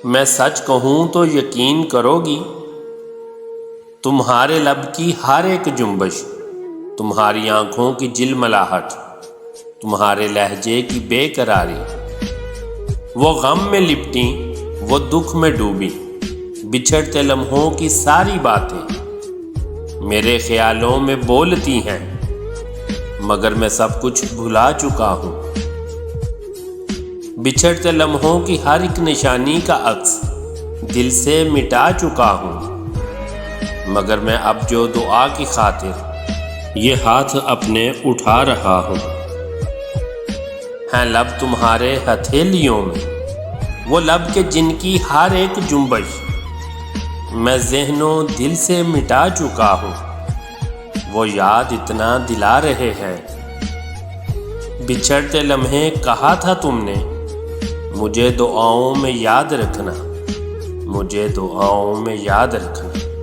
میں سچ کہوں تو یقین کرو گی، تمہارے لب کی ہر ایک جنبش، تمہاری آنکھوں کی جلملاہٹ، تمہارے لہجے کی بے قراری، وہ غم میں لپٹی، وہ دکھ میں ڈوبی، بچھڑتے لمحوں کی ساری باتیں میرے خیالوں میں بولتی ہیں، مگر میں سب کچھ بھلا چکا ہوں۔ بچھڑتے لمحوں کی ہر ایک نشانی کا عکس دل سے مٹا چکا ہوں، مگر میں اب جو دعا کی خاطر یہ ہاتھ اپنے اٹھا رہا ہوں۔ ہیں لب تمہارے ہتھیلیوں میں، وہ لب کے جن کی ہر ایک جنبش میں ذہن و دل سے مٹا چکا ہوں، وہ یاد اتنا دلا رہے ہیں۔ بچھڑتے لمحے کہا تھا تم نے، مجھے دعاؤں میں یاد رکھنا، مجھے دعاؤں میں یاد رکھنا۔